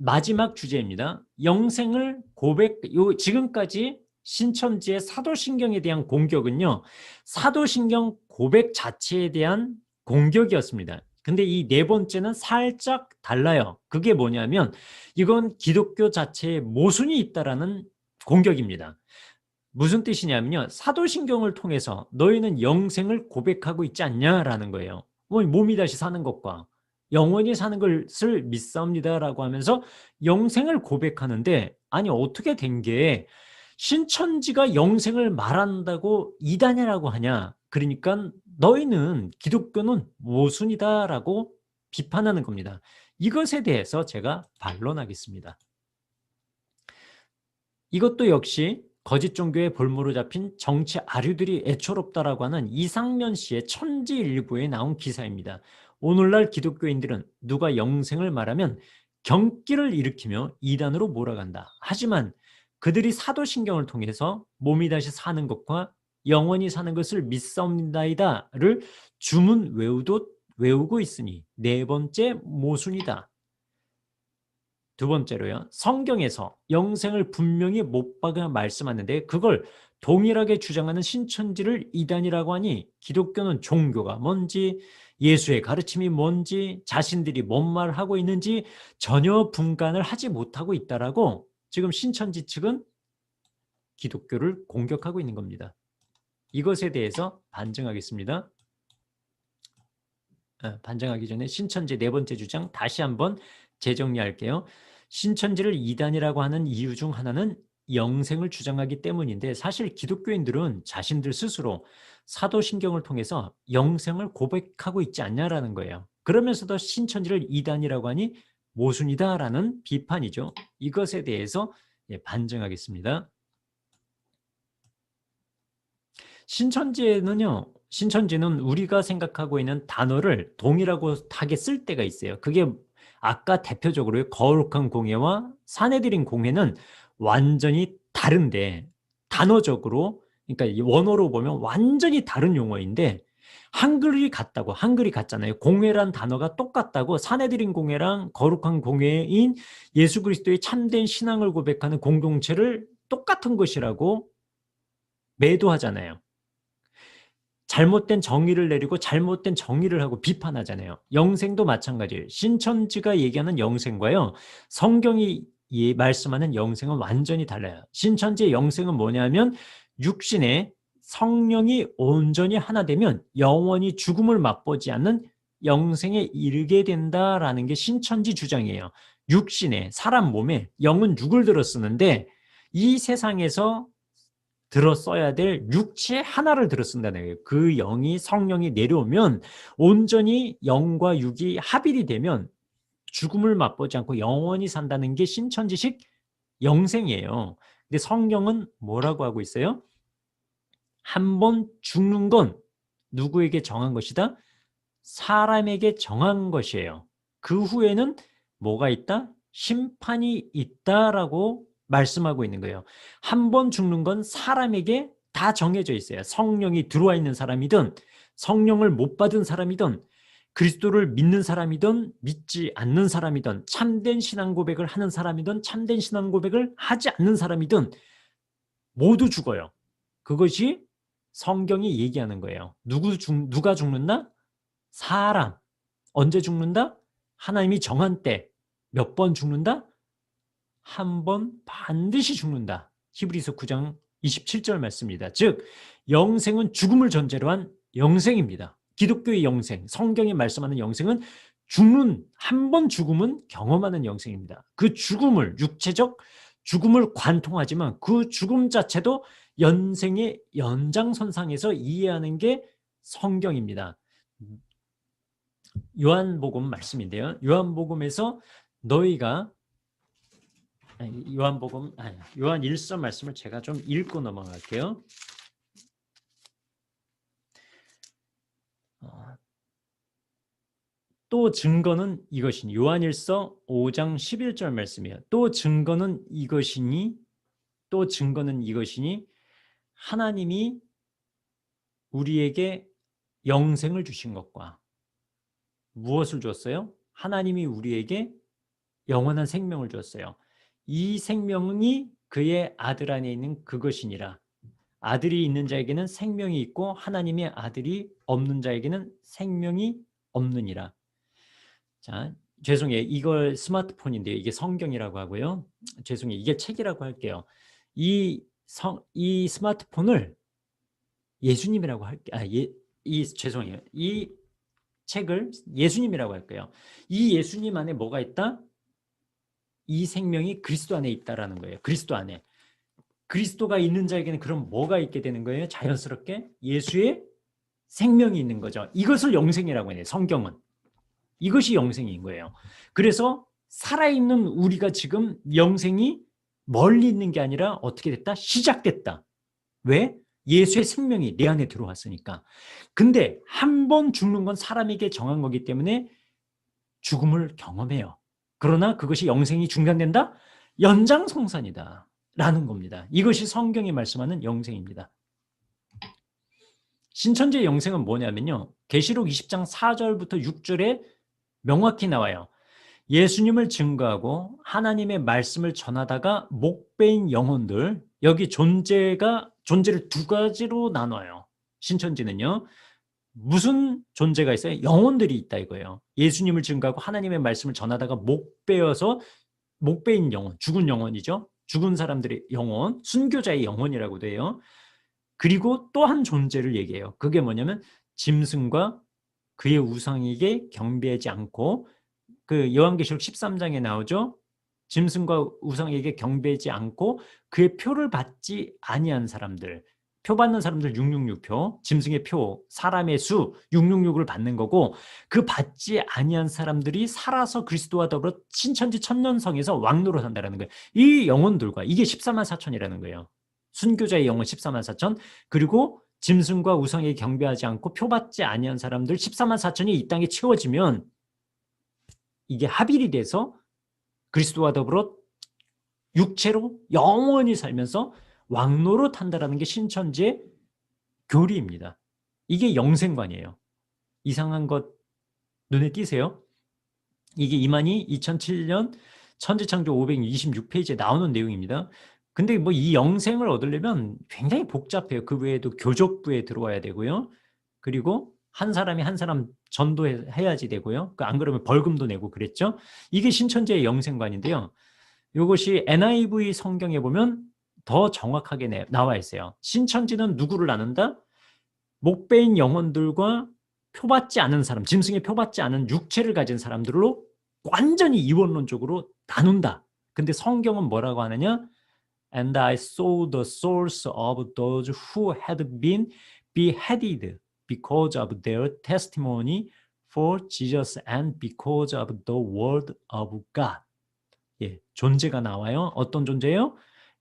마지막 주제입니다. 영생을 지금까지 신천지의 사도신경에 대한 공격은요, 사도신경 고백 자체에 대한 공격이었습니다. 근데 이 네 번째는 살짝 달라요. 그게 뭐냐면 이건 기독교 자체에 모순이 있다라는 공격입니다. 무슨 뜻이냐면요, 사도신경을 통해서 너희는 영생을 고백하고 있지 않냐라는 거예요. 몸이 다시 사는 것과 영원히 사는 것을 믿사옵니다라고 하면서 영생을 고백하는데, 아니 어떻게 된 게 신천지가 영생을 말한다고 이단이라고 하냐? 그러니까 너희는 기독교는 모순이다라고 비판하는 겁니다. 이것에 대해서 제가 반론하겠습니다. 이것도 역시 거짓 종교의 볼모로 잡힌 정치 아류들이 애처롭다라고 하는 이상면 씨의 천지일보에 나온 기사입니다. 오늘날 기독교인들은 누가 영생을 말하면 경기를 일으키며 이단으로 몰아간다. 하지만 그들이 사도신경을 통해서 몸이 다시 사는 것과 영원히 사는 것을 믿사옵나이다를 주문 외우고 있으니 네 번째 모순이다. 두 번째로요, 성경에서 영생을 분명히 못 박아 말씀하는데 그걸 동일하게 주장하는 신천지를 이단이라고 하니 기독교는 종교가 뭔지, 예수의 가르침이 뭔지, 자신들이 뭔 말을 하고 있는지 전혀 분간을 하지 못하고 있다라고 지금 신천지 측은 기독교를 공격하고 있는 겁니다. 이것에 대해서 반증하겠습니다. 반증하기 전에 신천지 네 번째 주장 다시 한번 재정리할게요. 신천지를 이단이라고 하는 이유 중 하나는 영생을 주장하기 때문인데, 사실 기독교인들은 자신들 스스로 사도신경을 통해서 영생을 고백하고 있지 않냐라는 거예요. 그러면서도 신천지를 이단이라고 하니 모순이다라는 비판이죠. 이것에 대해서 반증하겠습니다. 신천지는 우리가 생각하고 있는 단어를 동일하고 하게 쓸 때가 있어요. 그게 아까 대표적으로 거룩한 공회와 사내들인 공회는 완전히 다른데, 단어적으로, 그러니까 원어로 보면 완전히 다른 용어인데 한글이 같잖아요. 공회란 단어가 똑같다고 사내들인 공회랑 거룩한 공회인 예수 그리스도의 참된 신앙을 고백하는 공동체를 똑같은 것이라고 매도하잖아요. 잘못된 정의를 내리고 잘못된 정의를 하고 비판하잖아요. 영생도 마찬가지예요. 신천지가 얘기하는 영생과요, 성경이 말씀하는 영생은 완전히 달라요. 신천지의 영생은 뭐냐면 육신에 성령이 온전히 하나 되면 영원히 죽음을 맛보지 않는 영생에 이르게 된다라는 게 신천지 주장이에요. 육신에, 사람 몸에, 영은 육을 들어 쓰는데 이 세상에서 들어 써야 될 육체 하나를 들어 쓴다는 거예요. 그 영이, 성령이 내려오면 온전히 영과 육이 합일이 되면 죽음을 맛보지 않고 영원히 산다는 게 신천지식 영생이에요. 근데 성경은 뭐라고 하고 있어요? 한 번 죽는 건 누구에게 정한 것이다? 사람에게 정한 것이에요. 그 후에는 뭐가 있다? 심판이 있다라고 말씀하고 있는 거예요. 한 번 죽는 건 사람에게 다 정해져 있어요. 성령이 들어와 있는 사람이든 성령을 못 받은 사람이든 그리스도를 믿는 사람이든 믿지 않는 사람이든 참된 신앙 고백을 하는 사람이든 참된 신앙 고백을 하지 않는 사람이든 모두 죽어요. 그것이 성경이 얘기하는 거예요. 누가 죽는다? 사람. 언제 죽는다? 하나님이 정한 때. 몇 번 죽는다? 한 번 반드시 죽는다. 히브리서 9장 27절 말씀입니다. 즉 영생은 죽음을 전제로 한 영생입니다. 기독교의 영생, 성경이 말씀하는 영생은 한 번 죽음은 경험하는 영생입니다. 그 죽음을, 육체적 죽음을 관통하지만 그 죽음 자체도 연생의 연장선상에서 이해하는 게 성경입니다. 요한복음 말씀인데요. 요한복음에서 너희가 요한 1서 말씀을 제가 좀 읽고 넘어갈게요. 또 증거는 이것이니, 요한 1서 5장 11절 말씀이에요. 또 증거는 이것이니 하나님이 우리에게 영생을 주신 것과, 무엇을 줬어요? 하나님이 우리에게 영원한 생명을 주었어요. 이 생명이 그의 아들 안에 있는 그것이니라. 아들이 있는 자에게는 생명이 있고 하나님의 아들이 없는 자에게는 생명이 없느니라. 자, 죄송해요. 이걸 스마트폰인데요. 이게 성경이라고 하고요. 죄송해요. 이게 책이라고 할게요. 이 스마트폰을 예수님이라고 할게요. 죄송해요. 이 책을 예수님이라고 할게요. 이 예수님 안에 뭐가 있다? 이 생명이 그리스도 안에 있다라는 거예요. 그리스도 안에. 그리스도가 있는 자에게는 그럼 뭐가 있게 되는 거예요? 자연스럽게 예수의 생명이 있는 거죠. 이것을 영생이라고 해요. 성경은. 이것이 영생인 거예요. 그래서 살아있는 우리가 지금 영생이 멀리 있는 게 아니라 어떻게 됐다? 시작됐다. 왜? 예수의 생명이 내 안에 들어왔으니까. 근데 한 번 죽는 건 사람에게 정한 거기 때문에 죽음을 경험해요. 그러나 그것이 영생이 중단된다? 연장성산이다 라는 겁니다. 이것이 성경이 말씀하는 영생입니다. 신천지의 영생은 뭐냐면요, 계시록 20장 4절부터 6절에 명확히 나와요. 예수님을 증거하고 하나님의 말씀을 전하다가 목배인 영혼들, 여기 존재를 두 가지로 나눠요. 신천지는요, 무슨 존재가 있어요? 영혼들이 있다 이거예요. 예수님을 증거하고 하나님의 말씀을 전하다가 목배인 영혼, 죽은 영혼이죠. 죽은 사람들의 영혼, 순교자의 영혼이라고도 해요. 그리고 또 한 존재를 얘기해요. 그게 뭐냐면 짐승과 그의 우상에게 경배하지 않고, 그 요한계시록 13장에 나오죠. 짐승과 우상에게 경배하지 않고 그의 표를 받지 아니한 사람들, 표 받는 사람들 666표, 짐승의 표, 사람의 수 666을 받는 거고, 그 받지 아니한 사람들이 살아서 그리스도와 더불어 신천지 천년성에서 왕노로 산다라는 거예요. 이 영혼들과 이게 14만 4천이라는 거예요. 순교자의 영혼 14만 4천, 그리고 짐승과 우상에게 경배하지 않고 표 받지 아니한 사람들 14만 4천이 이 땅에 채워지면 이게 합일이 돼서 그리스도와 더불어 육체로 영원히 살면서 왕노로 탄다라는 게 신천지의 교리입니다. 이게 영생관이에요. 이상한 것 눈에 띄세요? 이게 이만희 2007년 천지창조 526페이지에 나오는 내용입니다. 근데 뭐 이 영생을 얻으려면 굉장히 복잡해요. 그 외에도 교족부에 들어와야 되고요. 그리고 한 사람이 한 사람 전도해야지 되고요. 안 그러면 벌금도 내고 그랬죠. 이게 신천지의 영생관인데요. 이것이 NIV 성경에 보면 더 정확하게 나와 있어요. 신천지는 누구를 나눈다? 목배인 영혼들과 표받지 않은 사람, 짐승의 표받지 않은 육체를 가진 사람들로 완전히 이원론적으로 나눈다. 근데 성경은 뭐라고 하느냐? And I saw the souls of those who had been beheaded because of their testimony for Jesus and because of the word of God. 예, 존재가 나와요. 어떤 존재요?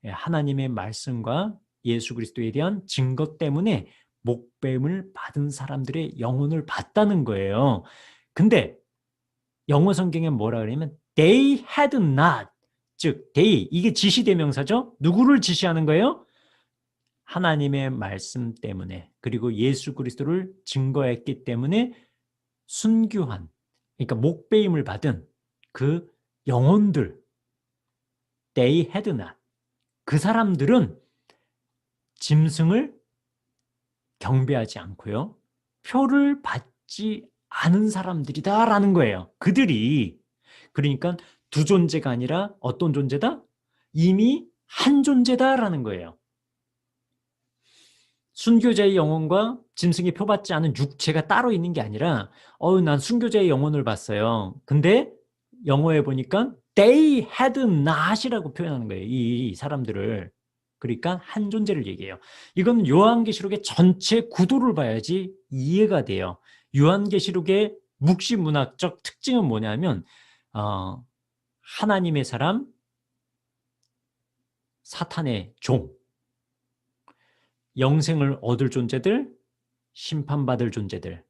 예, 하나님의 말씀과 예수 그리스도에 대한 증거 때문에 목배임을 받은 사람들의 영혼을 봤다는 거예요. 근데 영어 성경에 뭐라 그러냐면 they had not, 즉 they, 이게 지시대명사죠. 누구를 지시하는 거예요? 하나님의 말씀 때문에, 그리고 예수 그리스도를 증거했기 때문에 순교한, 그러니까 목배임을 받은 그 영혼들, they had not, 그 사람들은 짐승을 경배하지 않고요, 표를 받지 않은 사람들이다라는 거예요. 그들이. 그러니까 두 존재가 아니라 어떤 존재다? 이미 한 존재다라는 거예요. 순교자의 영혼과 짐승이 표받지 않은 육체가 따로 있는 게 아니라, 난 순교자의 영혼을 봤어요. 근데 영어에 보니까 they had not이라고 표현하는 거예요. 이 사람들을. 그러니까 한 존재를 얘기해요. 이건 요한계시록의 전체 구도를 봐야지 이해가 돼요. 요한계시록의 묵시문학적 특징은 뭐냐면 하나님의 사람, 사탄의 종, 영생을 얻을 존재들, 심판받을 존재들,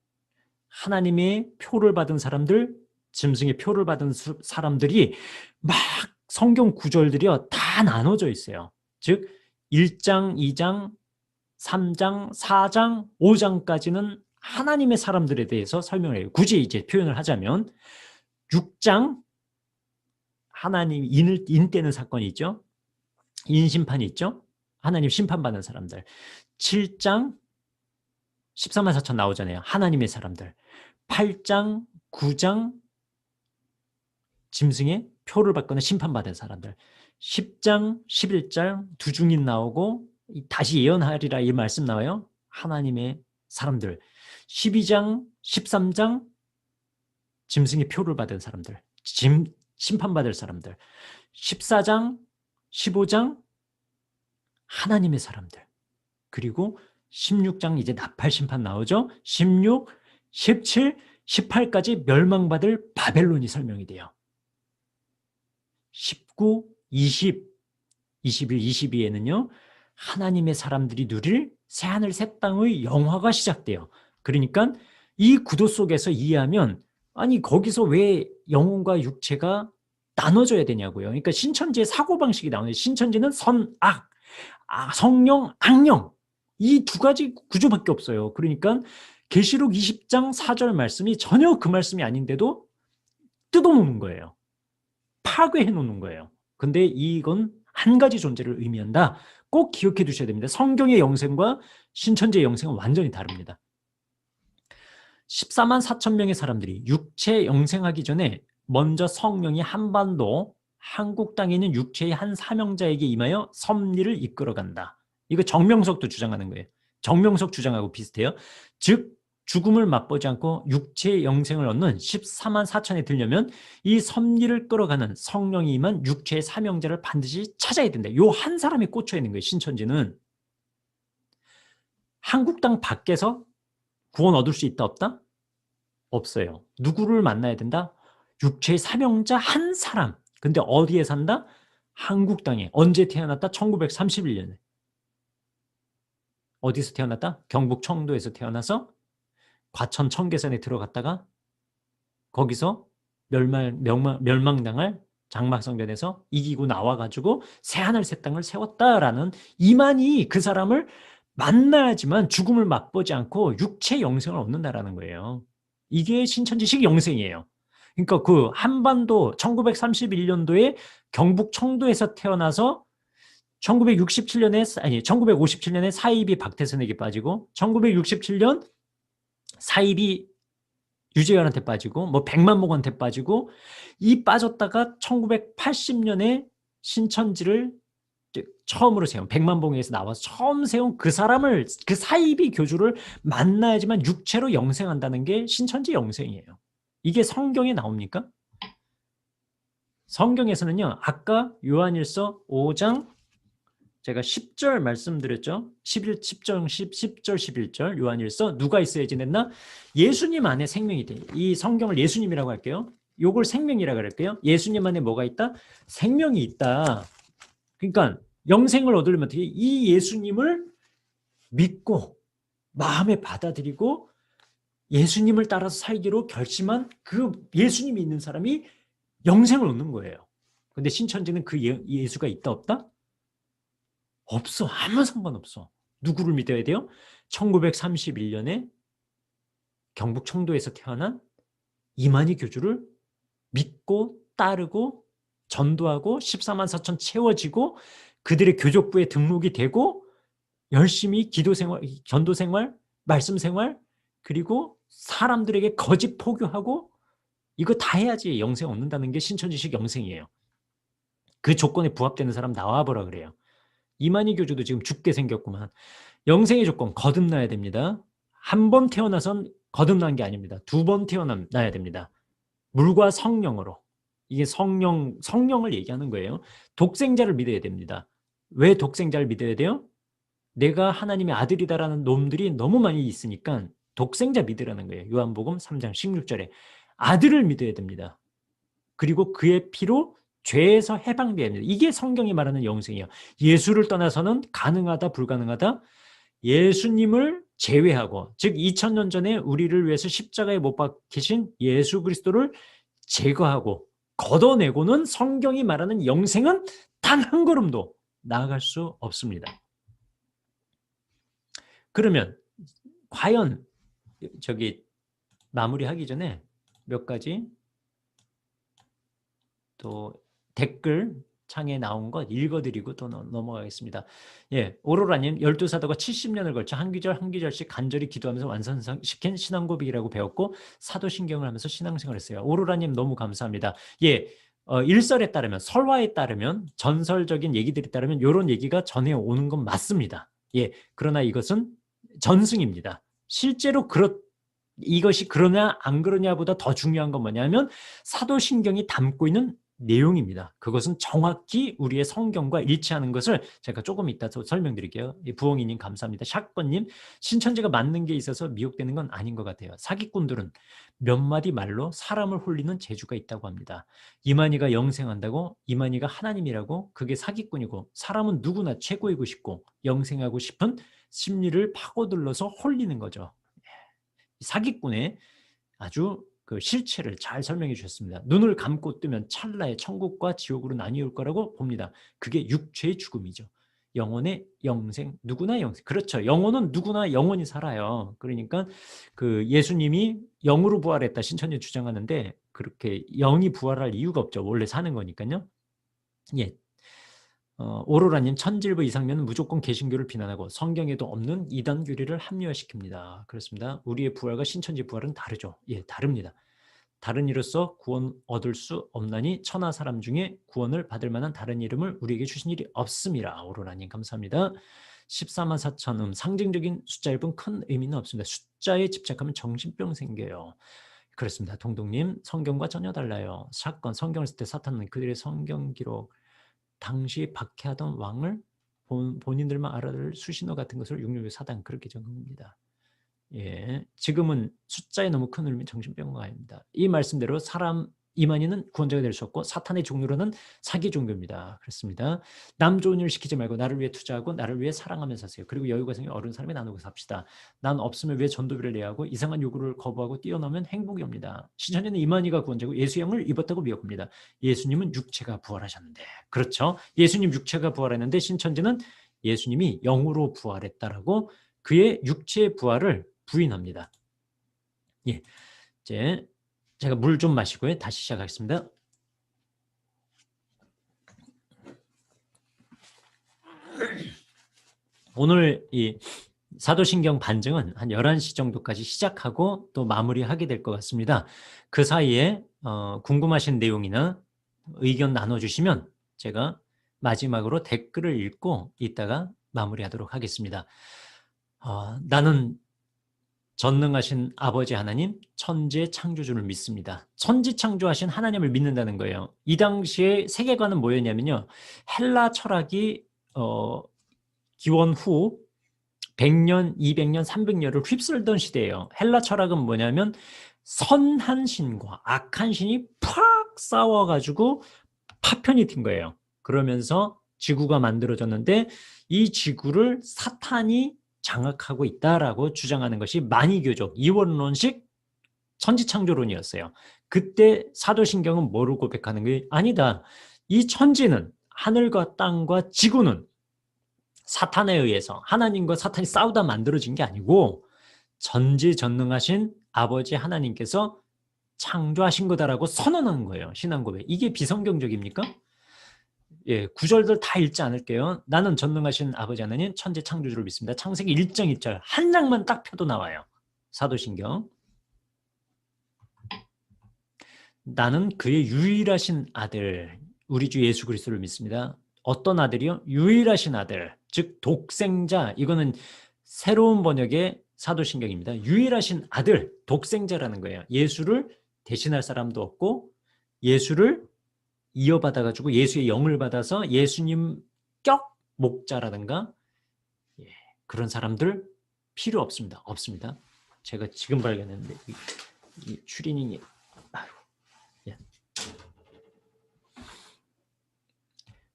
하나님의 표를 받은 사람들, 짐승의 표를 받은 사람들이 막 성경 구절들이요 다 나눠져 있어요. 즉 1장, 2장, 3장, 4장, 5장까지는 하나님의 사람들에 대해서 설명을 해요. 굳이 이제 표현을 하자면 6장 하나님 인 떼는 사건이 있죠. 인심판이 있죠. 하나님 심판받는 사람들. 7장 14만 4천 나오잖아요. 하나님의 사람들. 8장 9장 짐승의 표를 받거나 심판받은 사람들. 10장 11장 두 증인 나오고 다시 예언하리라 이 말씀 나와요. 하나님의 사람들. 12장 13장 짐승의 표를 받은 사람들. 심판받을 사람들. 14장 15장 하나님의 사람들. 그리고 16장 이제 나팔 심판 나오죠. 16, 17, 18까지 멸망받을 바벨론이 설명이 돼요. 19, 20, 21, 22에는요. 하나님의 사람들이 누릴 새하늘 새 땅의 영화가 시작돼요. 그러니까 이 구도 속에서 이해하면 아니 거기서 왜 영혼과 육체가 나눠져야 되냐고요. 그러니까 신천지의 사고방식이 나오는데 신천지는 선, 악, 성령, 악령 이 두 가지 구조밖에 없어요. 그러니까 계시록 20장 4절 말씀이 전혀 그 말씀이 아닌데도 뜯어놓는 거예요. 파괴해 놓는 거예요. 근데 이건 한 가지 존재를 의미한다. 꼭 기억해 두셔야 됩니다. 성경의 영생과 신천지의 영생은 완전히 다릅니다. 14만 4천 명의 사람들이 육체 영생하기 전에 먼저 성령이 한반도 한국 땅에 있는 육체의 한 사명자에게 임하여 섭리를 이끌어간다. 이거 정명석도 주장하는 거예요. 정명석 주장하고 비슷해요. 즉 죽음을 맛보지 않고 육체의 영생을 얻는 14만 4천에 들려면 이 섭리를 끌어가는 성령이 임한 육체의 사명자를 반드시 찾아야 된다. 이 한 사람이 꽂혀 있는 거예요. 신천지는. 한국 땅 밖에서 구원 얻을 수 있다 없다? 없어요. 누구를 만나야 된다? 육체의 사명자 한 사람. 근데 어디에 산다? 한국 땅에. 언제 태어났다? 1931년에. 어디서 태어났다? 경북 청도에서 태어나서 과천 청계산에 들어갔다가 거기서 멸망당할 장막성전에서 이기고 나와가지고 새하늘 새 땅을 세웠다라는 이만희 그 사람을 만나야지만 죽음을 맛보지 않고 육체 영생을 얻는다라는 거예요. 이게 신천지식 영생이에요. 그러니까 그 한반도 1931년도에 경북 청도에서 태어나서 1957년에 사입이 박태선에게 빠지고 1967년 사입이 유재열한테 빠지고 뭐 백만목한테 빠지고 이 빠졌다가 1980년에 신천지를 처음으로 세운 백만봉에서 나와서 처음 세운 그 사람을 그 사이비 교주를 만나야지만 육체로 영생한다는 게 신천지 영생이에요. 이게 성경에 나옵니까? 성경에서는요. 아까 요한일서 5장 제가 10절 말씀드렸죠. 10절 11절 요한일서 누가 있어야 지냈나? 예수님 안에 생명이 돼. 이 성경을 예수님이라고 할게요. 요걸 생명이라고 할게요. 예수님 안에 뭐가 있다? 생명이 있다. 그러니까 영생을 얻으려면 어떻게 이 예수님을 믿고 마음에 받아들이고 예수님을 따라서 살기로 결심한 그 예수님이 있는 사람이 영생을 얻는 거예요. 근데 신천지는 그 예수가 있다 없다? 없어. 아무 상관없어. 누구를 믿어야 돼요? 1931년에 경북 청도에서 태어난 이만희 교주를 믿고 따르고 전도하고 14만 4천 채워지고 그들의 교족부에 등록이 되고 열심히 기도생활, 전도생활, 말씀생활 그리고 사람들에게 거짓 포교하고 이거 다 해야지 영생 얻는다는 게 신천지식 영생이에요. 그 조건에 부합되는 사람 나와보라 그래요. 이만희 교주도 지금 죽게 생겼구만. 영생의 조건 거듭나야 됩니다. 한 번 태어나선 거듭난 게 아닙니다. 2번 태어나야 됩니다. 물과 성령으로. 이게 성령을 얘기하는 거예요. 독생자를 믿어야 됩니다. 왜 독생자를 믿어야 돼요? 내가 하나님의 아들이다라는 놈들이 너무 많이 있으니까 독생자 믿으라는 거예요. 요한복음 3장 16절에 아들을 믿어야 됩니다. 그리고 그의 피로 죄에서 해방돼야 합니다. 이게 성경이 말하는 영생이에요. 예수를 떠나서는 가능하다 불가능하다. 예수님을 제외하고 즉 2000년 전에 우리를 위해서 십자가에 못 박히신 예수 그리스도를 제거하고 걷어내고는 성경이 말하는 영생은 단 한 걸음도 나아갈 수 없습니다. 그러면 과연 저기 마무리하기 전에 몇 가지 또 댓글 창에 나온 것 읽어드리고 또 넘어가겠습니다. 예, 오로라님 12사도가 70년을 걸쳐 한 구절 한 구절씩 간절히 기도하면서 완성시킨 신앙고백이라고 배웠고 사도신경을 하면서 신앙생활을 했어요. 오로라님 너무 감사합니다. 예, 일설에 따르면 설화에 따르면 전설적인 얘기들에 따르면 이런 얘기가 전해오는 건 맞습니다. 예, 그러나 이것은 전승입니다. 실제로 이것이 그러냐 안 그러냐보다 더 중요한 건 뭐냐면 사도신경이 담고 있는 내용입니다. 그것은 정확히 우리의 성경과 일치하는 것을 제가 조금 이따 설명드릴게요. 부엉이님 감사합니다. 샷건님 신천지가 맞는 게 있어서 미혹되는 건 아닌 것 같아요. 사기꾼들은 몇 마디 말로 사람을 홀리는 재주가 있다고 합니다. 이만희가 영생한다고 이만희가 하나님이라고 그게 사기꾼이고 사람은 누구나 최고이고 싶고 영생하고 싶은 심리를 파고들러서 홀리는 거죠. 사기꾼의 아주 그 실체를 잘 설명해 주셨습니다. 눈을 감고 뜨면 찰나에 천국과 지옥으로 나뉘을 거라고 봅니다. 그게 육체의 죽음이죠. 영혼의 영생, 누구나 영생. 그렇죠. 영혼은 누구나 영원히 살아요. 그러니까 그 예수님이 영으로 부활했다 신천지 주장하는데 그렇게 영이 부활할 이유가 없죠. 원래 사는 거니까요. 예. 오로라님 천질부 이상면은 무조건 개신교를 비난하고 성경에도 없는 이단 교리를 합리화시킵니다. 그렇습니다. 우리의 부활과 신천지 부활은 다르죠. 예, 다릅니다. 다른 이로써 구원 얻을 수 없나니 천하 사람 중에 구원을 받을 만한 다른 이름을 우리에게 주신 일이 없습니다. 오로라님 감사합니다. 14만 4천 상징적인 숫자일 뿐 큰 의미는 없습니다. 숫자에 집착하면 정신병 생겨요. 그렇습니다. 동동님 성경과 전혀 달라요. 사건 성경을 쓸 때 사탄은 그들의 성경 기록 당시 박해하던 왕을 본인들만 알아들 수신호 같은 것을 666 사단 그렇게 적용합니다. 예, 지금은 숫자에 너무 큰 의미 정신병가 아닙니다. 이 말씀대로 사람 이만희는 구원자가 될 수 없고 사탄의 종류로는 사기 종교입니다. 그렇습니다. 남 좋은 일 시키지 말고 나를 위해 투자하고 나를 위해 사랑하면서 사세요. 그리고 여유가 생겨 어른 사람이 나누고 삽시다. 난 없으면 왜 전도비를 내야 하고 이상한 요구를 거부하고 뛰어넘으면 행복이 옵니다. 신천지는 이만희가 구원자고 예수 영을 입었다고 미혹합니다. 예수님은 육체가 부활하셨는데 그렇죠. 예수님 육체가 부활했는데 신천지는 예수님이 영으로 부활했다라고 그의 육체의 부활을 부인합니다. 예, 이제 제가 물 좀 마시고요. 다시 시작하겠습니다. 오늘 이 사도신경 반증은 한 11시 정도까지 시작하고 또 마무리하게 될 것 같습니다. 그 사이에 궁금하신 내용이나 의견 나눠주시면 제가 마지막으로 댓글을 읽고 이따가 마무리하도록 하겠습니다. 나는 전능하신 아버지 하나님, 천지의 창조주를 믿습니다. 천지 창조하신 하나님을 믿는다는 거예요. 이 당시에 세계관은 뭐였냐면요. 헬라 철학이 기원 후 100년, 200년, 300년을 휩쓸던 시대예요. 헬라 철학은 뭐냐면 선한 신과 악한 신이 팍 싸워가지고 파편이 튄 거예요. 그러면서 지구가 만들어졌는데 이 지구를 사탄이 장악하고 있다라고 주장하는 것이 만이교적 이원론식 천지창조론이었어요. 그때 사도신경은 뭐를 고백하는 게 아니다. 이 천지는 하늘과 땅과 지구는 사탄에 의해서 하나님과 사탄이 싸우다 만들어진 게 아니고 전지전능하신 아버지 하나님께서 창조하신 거다라고 선언한 거예요. 신앙고백. 이게 비성경적입니까? 예, 구절들 다 읽지 않을게요. 나는 전능하신 아버지 하나님 천지 창조주를 믿습니다. 창세기 1장 1절 한 장만 딱 펴도 나와요. 사도신경. 나는 그의 유일하신 아들 우리 주 예수 그리스도를 믿습니다. 어떤 아들이요? 유일하신 아들, 즉 독생자. 이거는 새로운 번역의 사도신경입니다. 유일하신 아들, 독생자라는 거예요. 예수를 대신할 사람도 없고 예수를 이어받아가지고 예수의 영을 받아서 예수님 격 목자라든가 그런 사람들 필요 없습니다. 없습니다. 제가 지금 발견했는데 이 추리닝이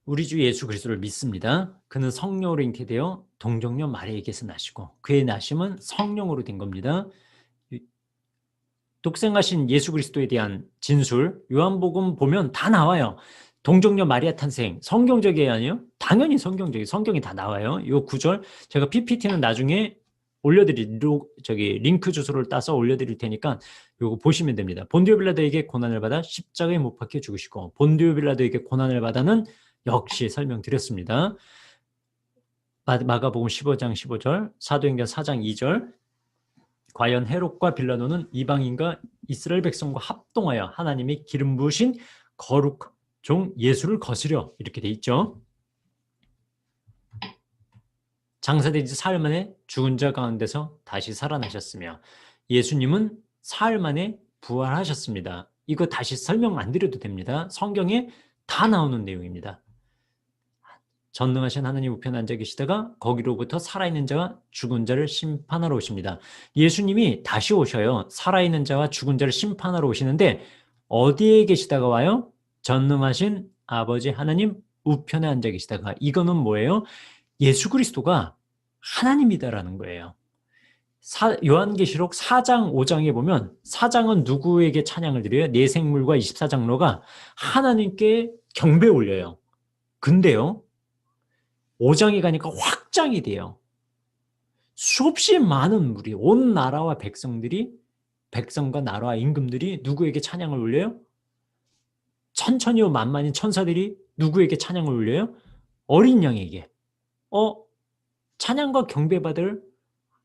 우리 주 예수 그리스도를 믿습니다. 그는 성령으로 잉태되어 동정녀 마리아에게서 나시고 그의 나심은 성령으로 된 겁니다. 독생하신 예수 그리스도에 대한 진술 요한복음 보면 다 나와요. 동정녀 마리아 탄생 성경적이에요 아니요? 당연히 성경적이에요. 성경이 다 나와요. 이 구절 제가 PPT는 나중에 링크 주소를 따서 올려드릴 테니까 요거 보시면 됩니다. 본디오 빌라도에게 고난을 받아 십자가에 못 박혀 죽으시고 본디오 빌라도에게 고난을 받아는 역시 설명드렸습니다. 마가복음 15장 15절, 사도행전 4장 2절. 과연 헤롯과 빌라도는 이방인과 이스라엘 백성과 합동하여 하나님의 기름 부으신 거룩 종 예수를 거스려 이렇게 돼 있죠. 장사된 지 사흘 만에 죽은 자 가운데서 다시 살아나셨으며 예수님은 사흘 만에 부활하셨습니다. 이거 다시 설명 안 드려도 됩니다. 성경에 다 나오는 내용입니다. 전능하신 하나님 우편에 앉아 계시다가 거기로부터 살아있는 자와 죽은 자를 심판하러 오십니다. 예수님이 다시 오셔요. 살아있는 자와 죽은 자를 심판하러 오시는데 어디에 계시다가 와요? 전능하신 아버지 하나님 우편에 앉아 계시다가. 이거는 뭐예요? 예수 그리스도가 하나님이다라는 거예요. 요한계시록 4장 5장에 보면 4장은 누구에게 찬양을 드려요? 네 생물과 24장로가 하나님께 경배 올려요. 근데요 5장에 가니까 확장이 돼요. 수없이 많은 무리, 온 나라와 백성과 나라와 임금들이 누구에게 찬양을 올려요? 천천히요 만만인 천사들이 누구에게 찬양을 올려요? 어린 양에게. 찬양과 경배받을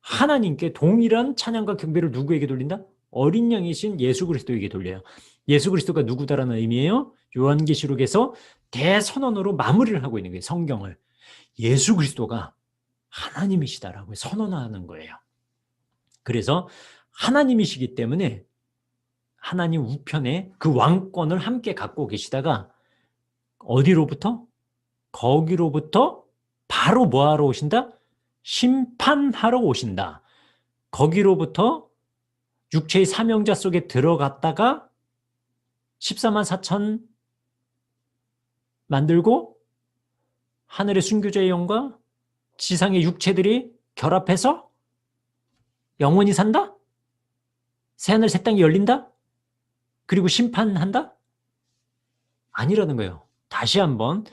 하나님께 동일한 찬양과 경배를 누구에게 돌린다? 어린 양이신 예수 그리스도에게 돌려요. 예수 그리스도가 누구다라는 의미예요? 요한계시록에서 대선언으로 마무리를 하고 있는 거예요. 성경을. 예수 그리스도가 하나님이시다라고 선언하는 거예요. 그래서 하나님이시기 때문에 하나님 우편에 그 왕권을 함께 갖고 계시다가 어디로부터? 거기로부터 바로 뭐하러 오신다? 심판하러 오신다. 거기로부터 육체의 사명자 속에 들어갔다가 14만 4천 만들고 하늘의 순교자의 영과 지상의 육체들이 결합해서 영원히 산다? 새하늘 새 땅이 열린다? 그리고 심판한다? 아니라는 거예요. 다시 한번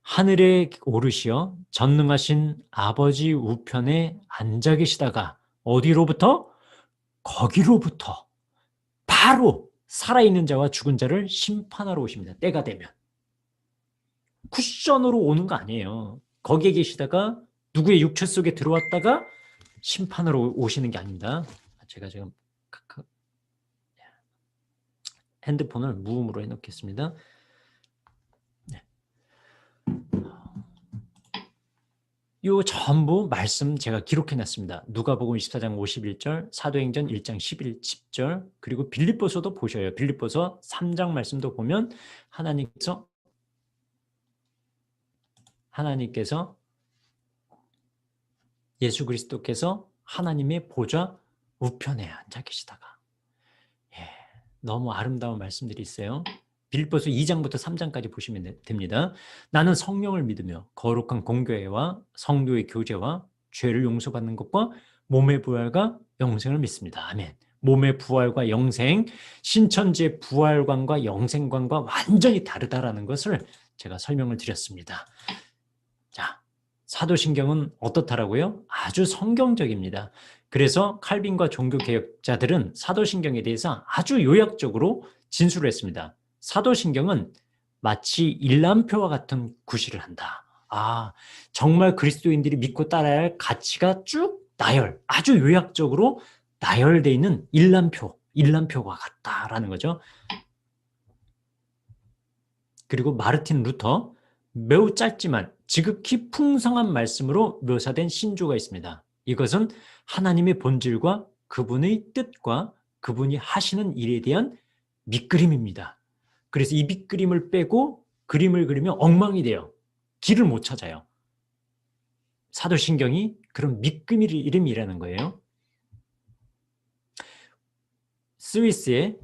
하늘에 오르시어 전능하신 아버지 우편에 앉아 계시다가 어디로부터? 거기로부터 바로 살아있는 자와 죽은 자를 심판하러 오십니다. 때가 되면. 쿠션으로 오는 거 아니에요. 거기에 계시다가 누구의 육체 속에 들어왔다가 심판으로 오시는 게 아닙니다. 제가 지금 핸드폰을 무음으로 해놓겠습니다. 네. 요 전부 말씀 제가 기록해놨습니다. 누가복음 24장 51절, 사도행전 1장 10절, 그리고 빌립보서도 보셔요. 빌립보서 3장 말씀도 보면 하나님께서 예수 그리스도께서 하나님의 보좌 우편에 앉아 계시다가 너무 아름다운 말씀들이 있어요. 빌립보서 2장부터 3장까지 보시면 됩니다. 나는 성령을 믿으며 거룩한 공교회와 성도의 교제와 죄를 용서받는 것과 몸의 부활과 영생을 믿습니다. 아멘. 몸의 부활과 영생, 신천지의 부활관과 영생관과 완전히 다르다라는 것을 제가 설명을 드렸습니다. 자, 사도신경은 어떻다라고요? 아주 성경적입니다. 그래서 칼빈과 종교개혁자들은 사도신경에 대해서 아주 요약적으로 진술을 했습니다. 사도신경은 마치 일람표와 같은 구실을 한다. 정말 그리스도인들이 믿고 따라야 할 가치가 쭉 아주 요약적으로 나열되어 있는 일람표와 같다라는 거죠. 그리고 마르틴 루터, 매우 짧지만 지극히 풍성한 말씀으로 묘사된 신조가 있습니다. 이것은 하나님의 본질과 그분의 뜻과 그분이 하시는 일에 대한 밑그림입니다. 그래서 이 밑그림을 빼고 그림을 그리면 엉망이 돼요. 길을 못 찾아요. 사도신경이 그런 밑그림이라는 거예요. 스위스의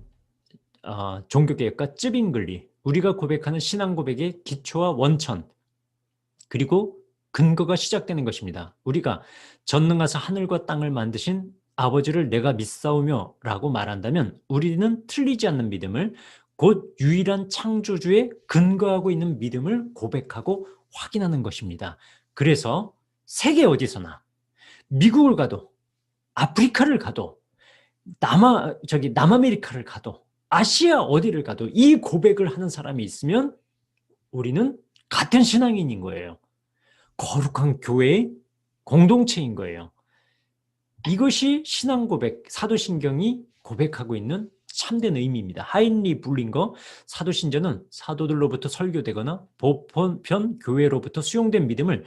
종교개혁가 쯔빙글리, 우리가 고백하는 신앙 고백의 기초와 원천, 그리고 근거가 시작되는 것입니다. 우리가 전능하사 하늘과 땅을 만드신 아버지를 내가 믿사오며 라고 말한다면 우리는 틀리지 않는 믿음을, 곧 유일한 창조주에 근거하고 있는 믿음을 고백하고 확인하는 것입니다. 그래서 세계 어디서나, 미국을 가도 아프리카를 가도 남아메리카를 가도 아시아 어디를 가도 이 고백을 하는 사람이 있으면 우리는 같은 신앙인인 거예요. 거룩한 교회의 공동체인 거예요. 이것이 신앙 고백, 사도신경이 고백하고 있는 참된 의미입니다. 하인리 불링거 사도신전은 사도들로부터 설교되거나 보편 교회로부터 수용된 믿음을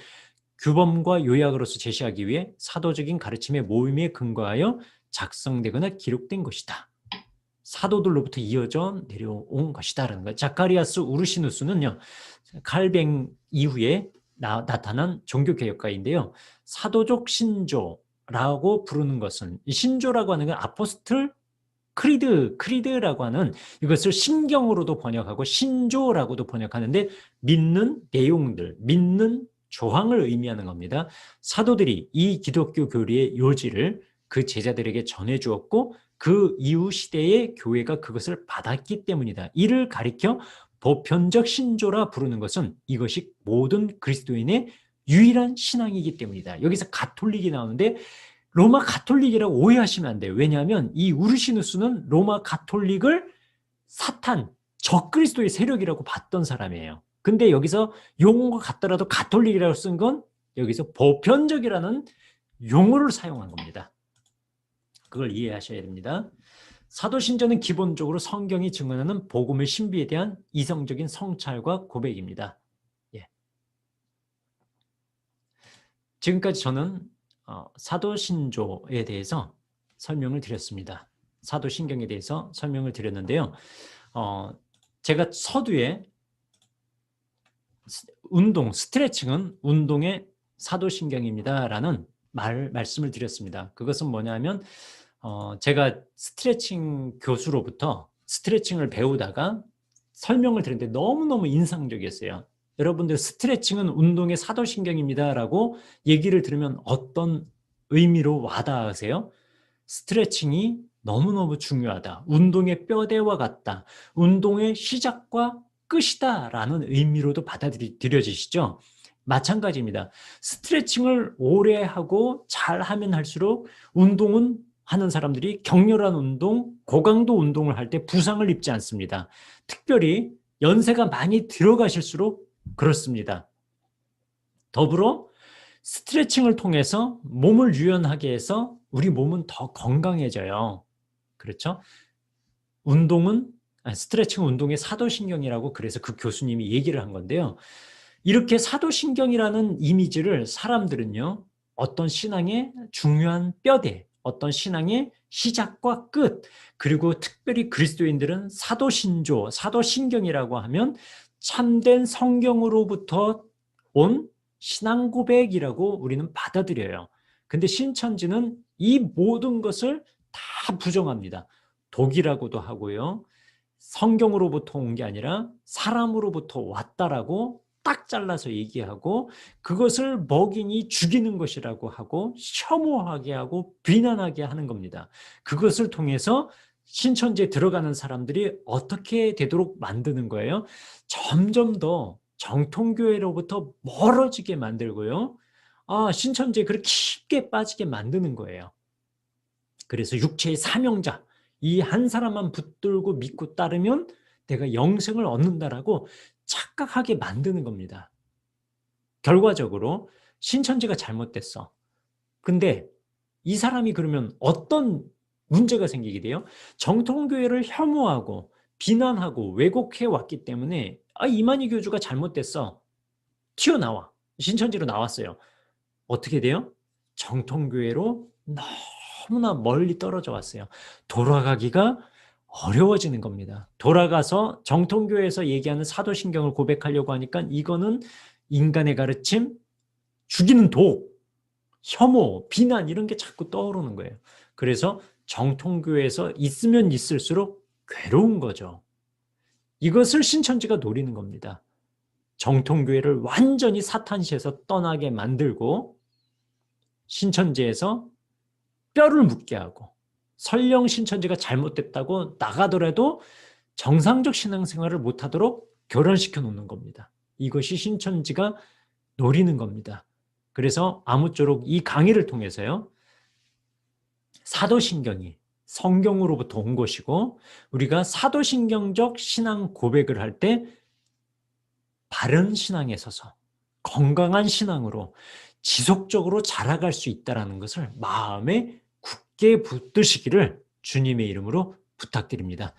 규범과 요약으로서 제시하기 위해 사도적인 가르침의 모임에 근거하여 작성되거나 기록된 것이다. 사도들로부터 이어져 내려온 것이다라는 거예요. 자카리아스 우르시누스는요, 칼뱅 이후에 나타난 종교개혁가인데요. 사도적 신조라고 부르는 것은, 신조라고 하는 건 아포스틀 크리드라고 하는, 이것을 신경으로도 번역하고 신조라고도 번역하는데, 믿는 내용들, 믿는 조항을 의미하는 겁니다. 사도들이 이 기독교 교리의 요지를 그 제자들에게 전해주었고 그 이후 시대의 교회가 그것을 받았기 때문이다. 이를 가리켜 보편적 신조라 부르는 것은 이것이 모든 그리스도인의 유일한 신앙이기 때문이다. 여기서 가톨릭이 나오는데 로마 가톨릭이라고 오해하시면 안 돼요. 왜냐하면 이 우르시누스는 로마 가톨릭을 사탄, 적그리스도의 세력이라고 봤던 사람이에요. 근데 여기서 용어가 같더라도 가톨릭이라고 쓴 건 여기서 보편적이라는 용어를 사용한 겁니다. 그걸 이해하셔야 됩니다. 사도신전은 기본적으로 성경이 증언하는 복음의 신비에 대한 이성적인 성찰과 고백입니다. 예. 지금까지 저는 사도신조에 대해서 설명을 드렸습니다. 사도신경에 대해서 설명을 드렸는데요. 제가 서두에 스트레칭은 운동의 사도신경입니다라는 말씀을 드렸습니다. 그것은 뭐냐면 제가 스트레칭 교수로부터 스트레칭을 배우다가 설명을 드렸는데 너무너무 인상적이었어요. 여러분들 스트레칭은 운동의 사도신경입니다라고 얘기를 들으면 어떤 의미로 와닿으세요? 스트레칭이 너무너무 중요하다. 운동의 뼈대와 같다. 운동의 시작과 끝이다라는 의미로도 받아들여지시죠? 마찬가지입니다. 스트레칭을 오래 하고 잘하면 할수록 운동은 하는 사람들이 격렬한 운동, 고강도 운동을 할 때 부상을 입지 않습니다. 특별히 연세가 많이 들어가실수록 그렇습니다. 더불어 스트레칭을 통해서 몸을 유연하게 해서 우리 몸은 더 건강해져요. 그렇죠? 스트레칭 운동의 사도신경이라고 그래서 그 교수님이 얘기를 한 건데요. 이렇게 사도신경이라는 이미지를 사람들은요, 어떤 신앙의 중요한 뼈대, 어떤 신앙의 시작과 끝, 그리고 특별히 그리스도인들은 사도신조, 사도신경이라고 하면 참된 성경으로부터 온 신앙 고백이라고 우리는 받아들여요. 근데 신천지는 이 모든 것을 다 부정합니다. 독이라고도 하고요. 성경으로부터 온 게 아니라 사람으로부터 왔다라고 딱 잘라서 얘기하고 그것을 먹이니 죽이는 것이라고 하고 혐오하게 하고 비난하게 하는 겁니다. 그것을 통해서 신천지에 들어가는 사람들이 어떻게 되도록 만드는 거예요? 점점 더 정통교회로부터 멀어지게 만들고요. 신천지에 그렇게 쉽게 빠지게 만드는 거예요. 그래서 육체의 사명자, 이 한 사람만 붙들고 믿고 따르면 내가 영생을 얻는다라고 착각하게 만드는 겁니다. 결과적으로 신천지가 잘못됐어. 근데 이 사람이 그러면 어떤 문제가 생기게 돼요? 정통교회를 혐오하고 비난하고 왜곡해 왔기 때문에 이만희 교주가 잘못됐어. 튀어나와. 신천지로 나왔어요. 어떻게 돼요? 정통교회로 너무나 멀리 떨어져 왔어요. 돌아가기가 어려워지는 겁니다. 돌아가서 정통교회에서 얘기하는 사도신경을 고백하려고 하니까 이거는 인간의 가르침, 죽이는 독, 혐오, 비난 이런 게 자꾸 떠오르는 거예요. 그래서 정통교회에서 있으면 있을수록 괴로운 거죠. 이것을 신천지가 노리는 겁니다. 정통교회를 완전히 사탄시에서 떠나게 만들고 신천지에서 뼈를 묻게 하고 설령 신천지가 잘못됐다고 나가더라도 정상적 신앙생활을 못하도록 교란시켜 놓는 겁니다. 이것이 신천지가 노리는 겁니다. 그래서 아무쪼록 이 강의를 통해서요, 사도신경이 성경으로부터 온 것이고, 우리가 사도신경적 신앙 고백을 할 때 바른 신앙에 서서 건강한 신앙으로 지속적으로 자라갈 수 있다는 것을 마음에 굳게 붙드시기를 주님의 이름으로 부탁드립니다.